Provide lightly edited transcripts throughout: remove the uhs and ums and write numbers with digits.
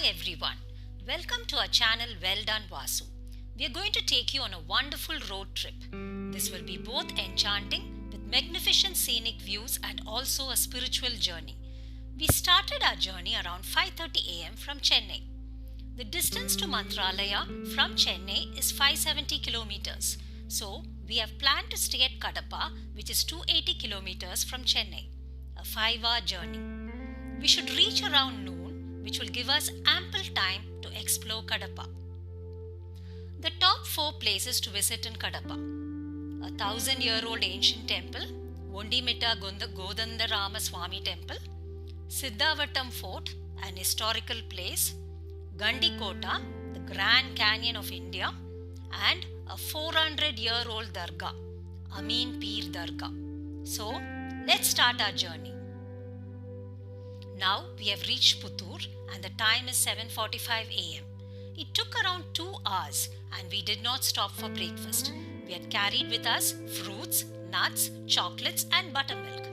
everyone, welcome to our channel Well Done Vasu. We are going to take you on a wonderful road trip. This will be both enchanting with magnificent scenic views and also a spiritual journey. We started our journey around 5:30 am from Chennai. The distance to Mantralaya from Chennai is 570 kilometers. So, we have planned to stay at Kaddapa, which is 280 kilometers from Chennai, a 5-hour journey. We should reach around noon, which will give us ample time to explore Kaddapa. The top 4 places to visit in Kaddapa: a 1,000-year-old ancient temple, Vontimita Kodhanda Rama Swamy Temple, Siddavatam Fort, an historical place, Gandikota, the Grand Canyon of India, and a 400-year-old Dargha, Ameen Pheer Dargha. So, let's start our journey. Now we have reached Puttur and the time is 7:45 am. It took around 2 hours and we did not stop for breakfast. We had carried with us fruits, nuts, chocolates and buttermilk.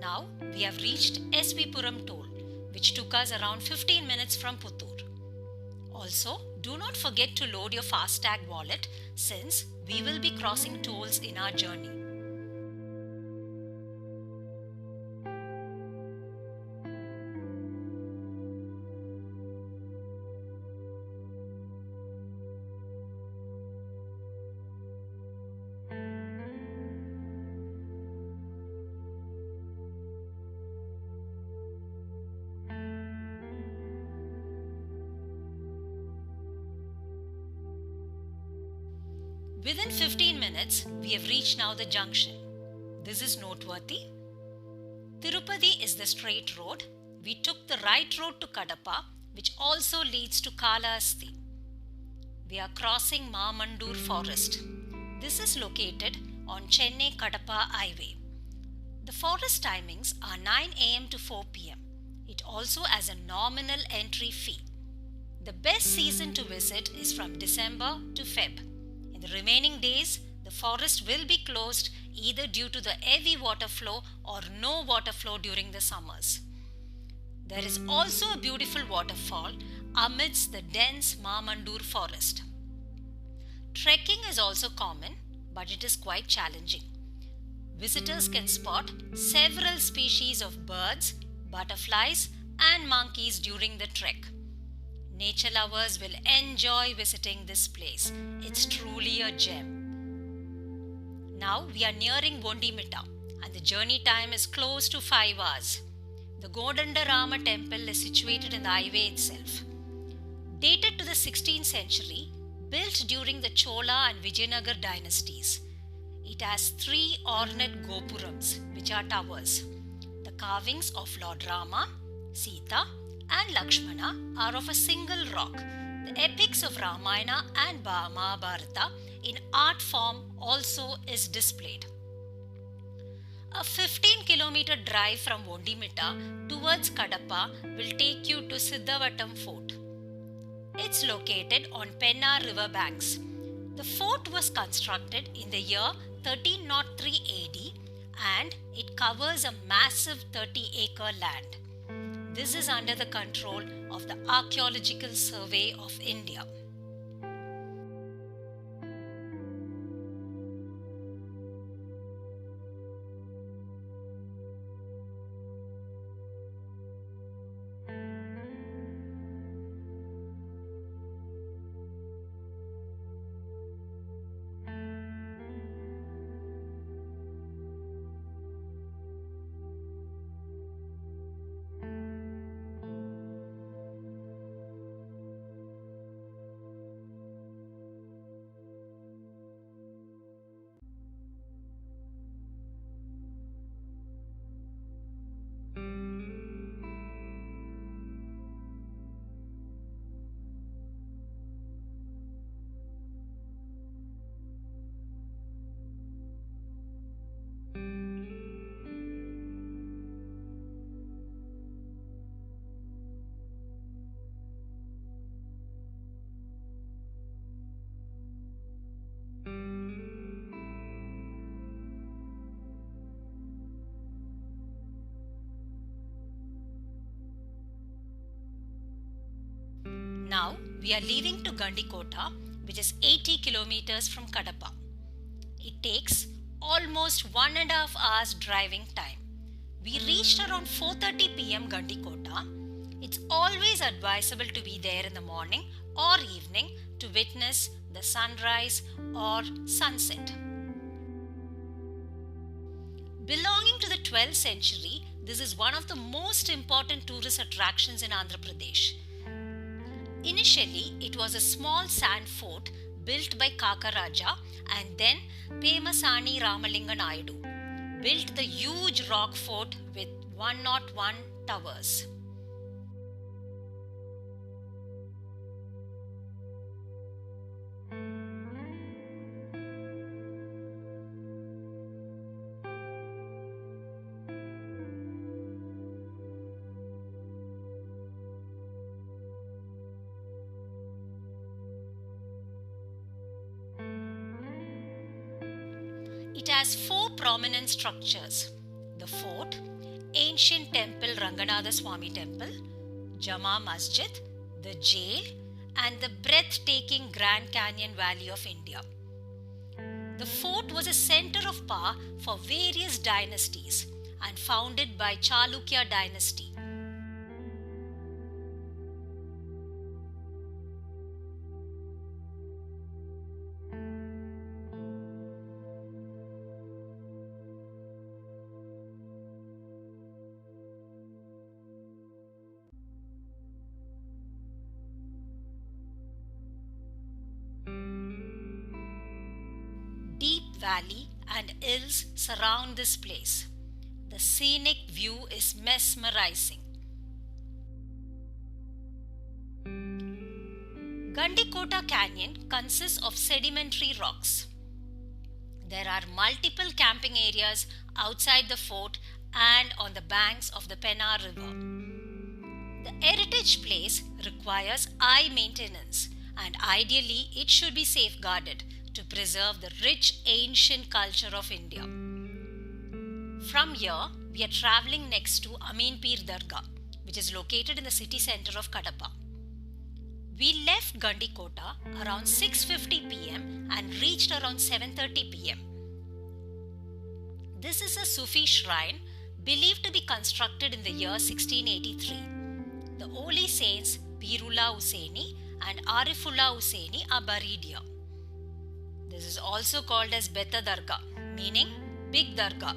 Now we have reached SV Puram toll, which took us around 15 minutes from Puttur. Also, do not forget to load your FASTag wallet since we will be crossing tolls in our journey. Within 15 minutes, we have reached now the junction. This is noteworthy. Tirupati is the straight road. We took the right road to Kaddapa, which also leads to Kalahasti. We are crossing Mandur Forest. This is located on Chennai-Kaddapa highway. The forest timings are 9 am to 4 pm. It also has a nominal entry fee. The best season to visit is from December to Feb. In the remaining days, the forest will be closed either due to the heavy water flow or no water flow during the summers. There is also a beautiful waterfall amidst the dense Mandur forest. Trekking is also common, but it is quite challenging. Visitors can spot several species of birds, butterflies and monkeys during the trek. Nature lovers will enjoy visiting this place. It's truly a gem. Now we are nearing Vontimita and the journey time is close to 5 hours. The Kodhanda Rama temple is situated in the highway itself. Dated to the 16th century, built during the Chola and Vijayanagar dynasties. It has 3 ornate gopurams, which are towers. The carvings of Lord Rama, Sita and Lakshmana are of a single rock. The epics of Ramayana and Mahabharata in art form also is displayed. A 15-kilometer drive from Vontimita towards Kaddapa will take you to Siddavatam Fort. It's located on Penna river banks. The fort was constructed in the year 1303 AD and it covers a massive 30-acre land. This is under the control of the Archaeological Survey of India. Now we are leaving to Gandikota, which is 80 kilometers from Kaddapa. It takes almost 1.5 hours driving time. We reached around 4:30 p.m. Gandikota. It's always advisable to be there in the morning or evening to witness the sunrise or sunset. Belonging to the 12th century, this is one of the most important tourist attractions in Andhra Pradesh. Initially, it was a small sand fort built by Kakaraja, and then Pemasani Ramalinga Naidu built the huge rock fort with 101 towers. It has 4 prominent structures: the fort, ancient temple Ranganatha Swamy Temple, Jama Masjid, the jail, and the breathtaking Grand Canyon Valley of India. The fort was a center of power for various dynasties and founded by Chalukya dynasty. Deep valley and hills surround this place. The scenic view is mesmerizing. Gandikota Canyon consists of sedimentary rocks. There are multiple camping areas outside the fort and on the banks of the Pennar River. The heritage place requires high maintenance, and ideally it should be safeguarded to preserve the rich ancient culture of India. From here, we are travelling next to Ameen Pheer Dargha, which is located in the city centre of Kaddapa. We left Gandikota around 6:50 p.m. and reached around 7:30 p.m. This is a Sufi shrine believed to be constructed in the year 1683. The holy saints Pirullah Hussaini and Arifullah Hussaini are buried here. This is also called as Beta Dargha, meaning Big Dargha.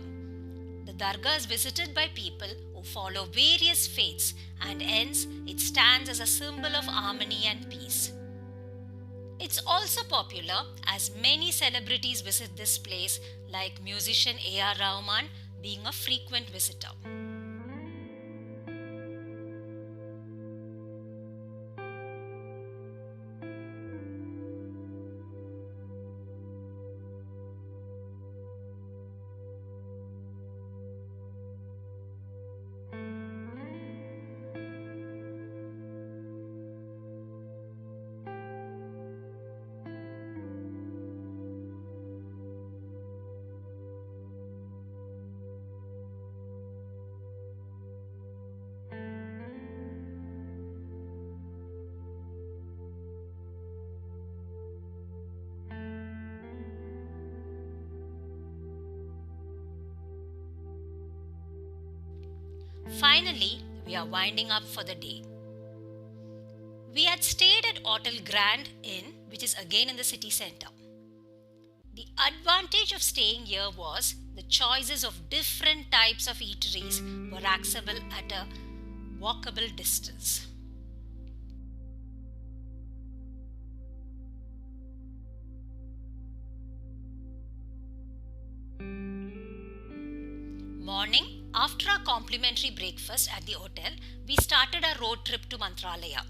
The Dargha is visited by people who follow various faiths, and hence it stands as a symbol of harmony and peace. It's also popular as many celebrities visit this place, like musician A.R. Rahman being a frequent visitor. Finally, we are winding up for the day. We had stayed at Hotel Grand Inn, which is again in the city centre. The advantage of staying here was the choices of different types of eateries were accessible at a walkable distance. Morning, after our complimentary breakfast at the hotel, we started our road trip to Mantralaya.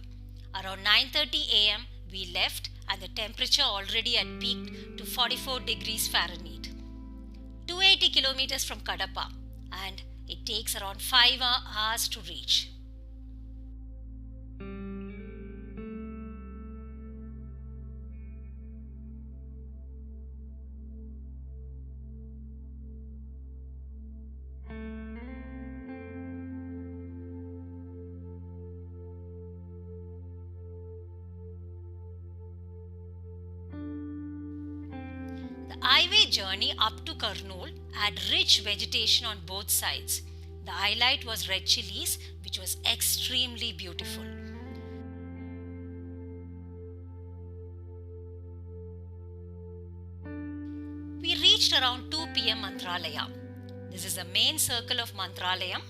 Around 9:30 a.m., we left and the temperature already had peaked to 44 degrees Fahrenheit. 280 kilometers from Kaddapa, and it takes around 5 hours to reach. highway journey up to Kurnool had rich vegetation on both sides. The highlight was red chilies, which was extremely beautiful. We reached around 2 p.m. Mantralaya. This is the main circle of Mantralayam.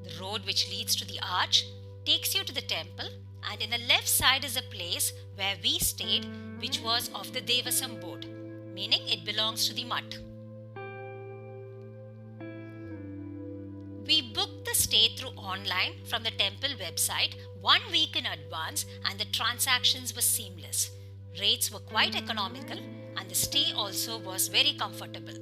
The road which leads to the arch takes you to the temple, and in the left side is a place where we stayed, which was of the Devasam board, meaning it belongs to the mutt. We booked the stay through online from the temple website 1 week in advance, and the transactions were seamless. Rates were quite economical and the stay also was very comfortable.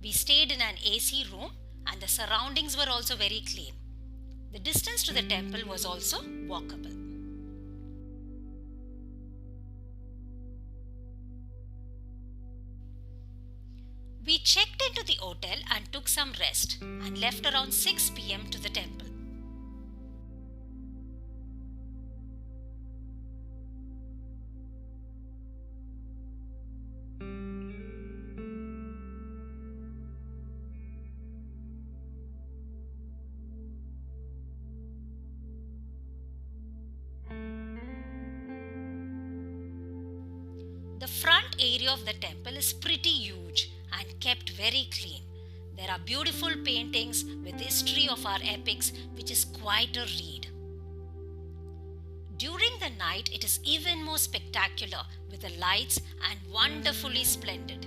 We stayed in an AC room and the surroundings were also very clean. The distance to the temple was also walkable. We checked into the hotel and took some rest and left around 6 p.m. to the temple. The front area of the temple is pretty huge and kept very clean. There are beautiful paintings with history of our epics, which is quite a read. During the night, it is even more spectacular with the lights and wonderfully splendid.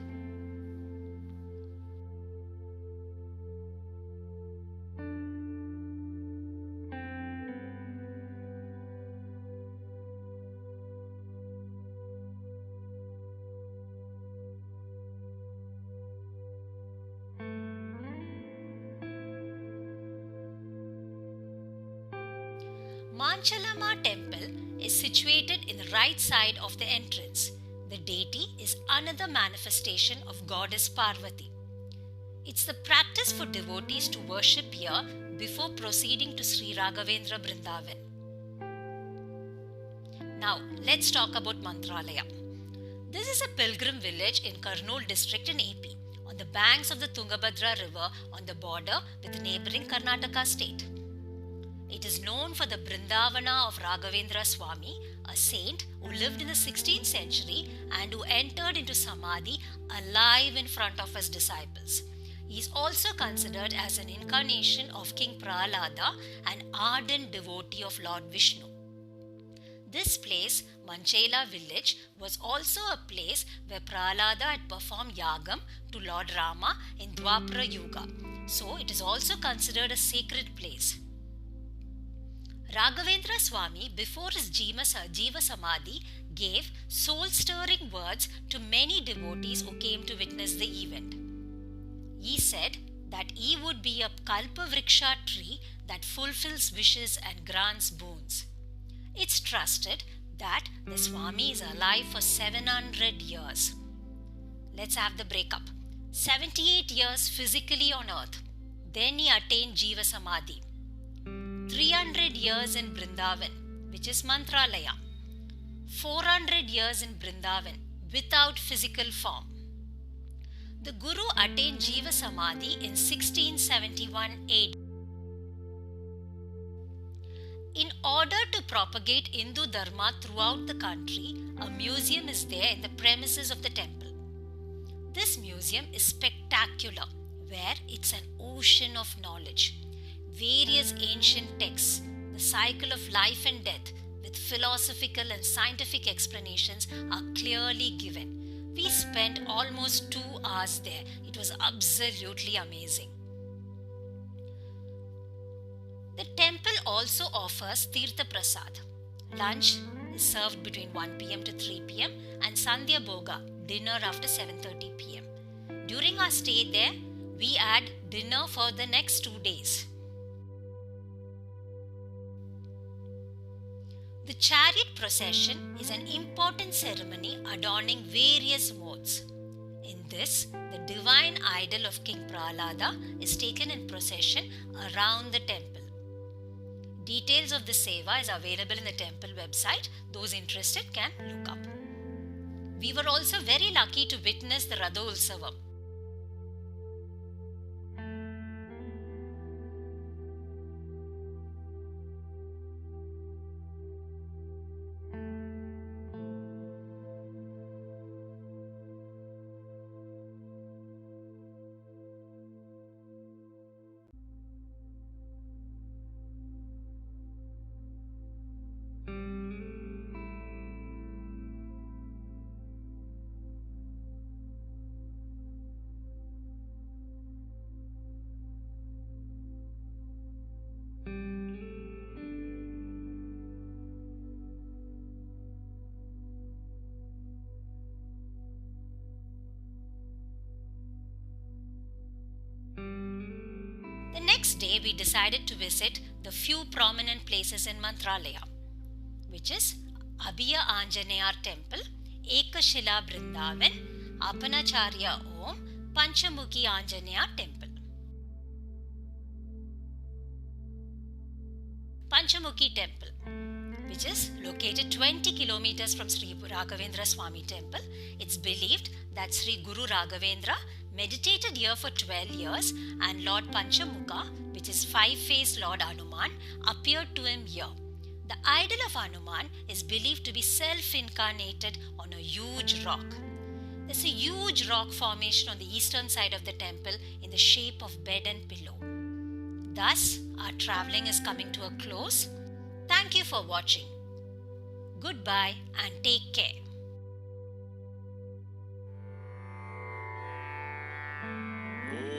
Mantralaya temple is situated in the right side of the entrance. The deity is another manifestation of goddess Parvati. It's the practice for devotees to worship here before proceeding to Sri Raghavendra Brindhavan. Now let's talk about Mantralaya. This is a pilgrim village in Kurnool district in AP, on the banks of the Tungabhadra river on the border with neighbouring Karnataka state. It is known for the Brindhavana of Raghavendra Swamy, a saint who lived in the 16th century and who entered into Samadhi alive in front of his disciples. He is also considered as an incarnation of King Prahalada, an ardent devotee of Lord Vishnu. This place, Manchela village, was also a place where Prahalada had performed yagam to Lord Rama in Dwapara Yuga, so it is also considered a sacred place. Raghavendra Swamy, before his Jiva Samadhi, gave soul-stirring words to many devotees who came to witness the event. He said that he would be a Kalpavriksha tree that fulfills wishes and grants boons. It's trusted that the Swami is alive for 700 years. Let's have the breakup. 78 years physically on earth. Then he attained Jiva Samadhi. 300 years in Brindavan, which is Mantralaya. 400 years in Brindavan without physical form. The Guru attained Jiva Samadhi in 1671 AD. In order to propagate Hindu Dharma throughout the country, a museum is there in the premises of the temple. This museum is spectacular, where it's an ocean of knowledge. Various ancient texts, the cycle of life and death with philosophical and scientific explanations are clearly given. We spent almost 2 hours there. It was absolutely amazing. The temple also offers Tirtha Prasad. Lunch is served between 1 pm to 3 pm and Sandhya Bhoga, dinner after 7:30 pm. During our stay there, we had dinner for the next 2 days. The chariot procession is an important ceremony adorning various modes. In this, the divine idol of King Prahlada is taken in procession around the temple. Details of the seva is available in the temple website. Those interested can look up. We were also very lucky to witness the Ratha Utsavam. The next day, we decided to visit the few prominent places in Mantralaya, which is Abaya Anjaneya Temple, Eka Shila Brindhavan, Apana Acharya Om, Panchamuki Anjaneya Temple. Panchamuki Temple, which is located 20 kilometers from Sri Raghavendra Swamy Temple. It's believed that Sri Guru Raghavendra meditated here for 12 years and Lord Panchamuka, which is five-faced Lord Hanuman, appeared to him here. The idol of Hanuman is believed to be self-incarnated on a huge rock. There's a huge rock formation on the eastern side of the temple in the shape of bed and pillow. Thus, our travelling is coming to a close. Thank you for watching. Goodbye and take care. Om